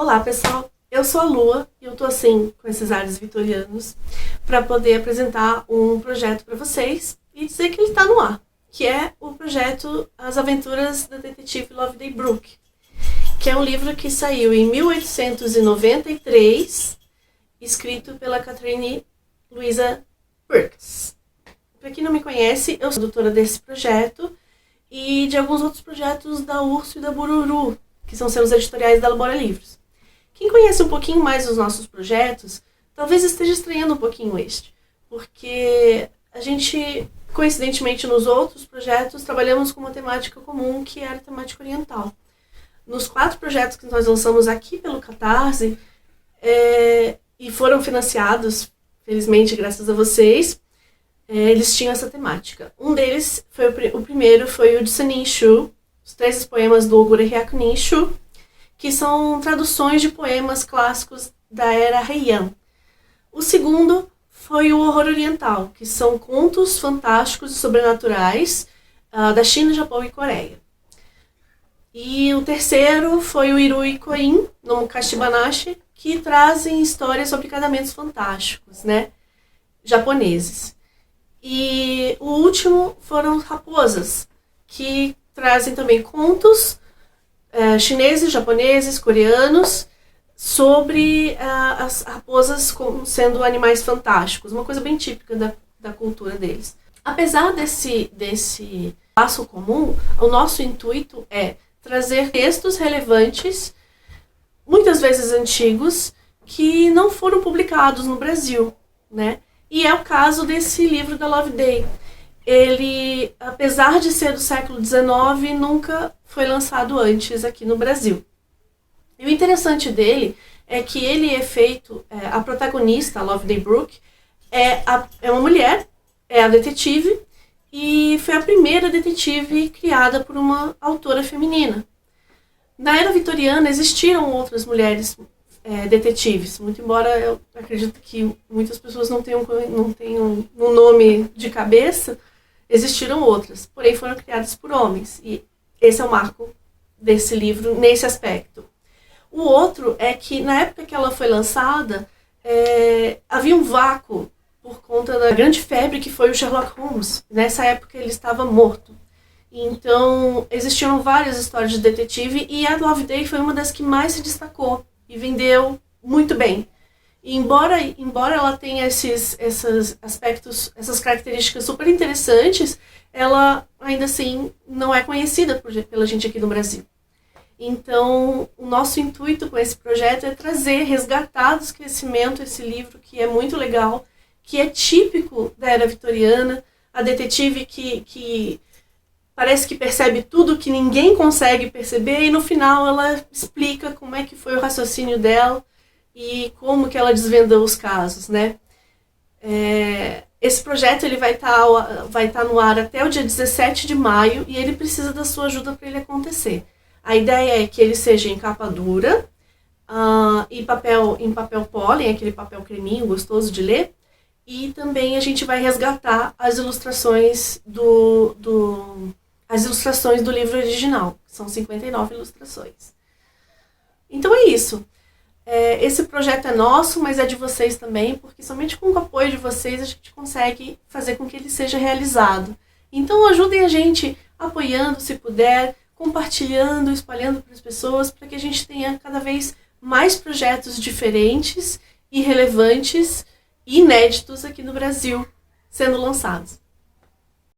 Olá, pessoal. Eu sou a Lua e eu tô assim com esses ares vitorianos para poder apresentar um projeto para vocês e dizer que ele está no ar, que é o projeto As Aventuras da Detetive Loveday Brooke, que é um livro que saiu em 1893, escrito pela Catherine Louisa Perkins. Para quem não me conhece, eu sou doutora desse projeto e de alguns outros projetos da Urso e da Bururu, que são seus editoriais da Labora Livros. Quem conhece um pouquinho mais os nossos projetos, talvez esteja estranhando um pouquinho este, porque a gente, coincidentemente nos outros projetos, trabalhamos com uma temática comum, que era a temática oriental. Nos 4 projetos que nós lançamos aqui pelo Catarse, e foram financiados, felizmente, graças a vocês, eles tinham essa temática. Um deles, o primeiro, foi o de Sanin Shu, os 13 poemas do Ogure Hyakunin Shu, que são traduções de poemas clássicos da era Heian. O segundo foi o Horror Oriental, que são contos fantásticos e sobrenaturais da China, Japão e Coreia. E o terceiro foi o Irui Koin, no Kashibanashi, que trazem histórias sobre casamentos fantásticos, né, japoneses. E o último foram raposas, que trazem também contos chineses, japoneses, coreanos, sobre as raposas como sendo animais fantásticos, uma coisa bem típica da cultura deles. Apesar desse laço comum, o nosso intuito é trazer textos relevantes, muitas vezes antigos, que não foram publicados no Brasil, né? E é o caso desse livro da Loveday. Ele, apesar de ser do século XIX, nunca foi lançado antes aqui no Brasil. E o interessante dele é que ele é feito, a protagonista, a Loveday Brooke, é uma mulher, é a detetive, e foi a primeira detetive criada por uma autora feminina. Na era vitoriana existiram outras mulheres detetives, muito embora eu acredito que muitas pessoas não tenham um nome de cabeça, existiram outras, porém foram criadas por homens, e esse é o marco desse livro nesse aspecto. O outro é que na época que ela foi lançada, havia um vácuo por conta da grande febre que foi o Sherlock Holmes. Nessa época ele estava morto. Então existiam várias histórias de detetive e a Loveday foi uma das que mais se destacou e vendeu muito bem. E embora ela tenha esses aspectos, essas características super interessantes, ela ainda assim não é conhecida pela gente aqui no Brasil. Então, o nosso intuito com esse projeto é resgatar do esquecimento esse livro que é muito legal, que é típico da era vitoriana, a detetive que parece que percebe tudo que ninguém consegue perceber e no final ela explica como é que foi o raciocínio dela e como que ela desvendou os casos, né? Esse projeto ele vai estar no ar até o dia 17 de maio e ele precisa da sua ajuda para ele acontecer. A ideia é que ele seja em capa dura, em papel pólen, aquele papel creminho gostoso de ler, e também a gente vai resgatar as ilustrações do livro original, que são 59 ilustrações. Então é isso. Esse projeto é nosso, mas é de vocês também, porque somente com o apoio de vocês a gente consegue fazer com que ele seja realizado. Então ajudem a gente apoiando, se puder, compartilhando, espalhando para as pessoas, para que a gente tenha cada vez mais projetos diferentes e relevantes e inéditos aqui no Brasil sendo lançados.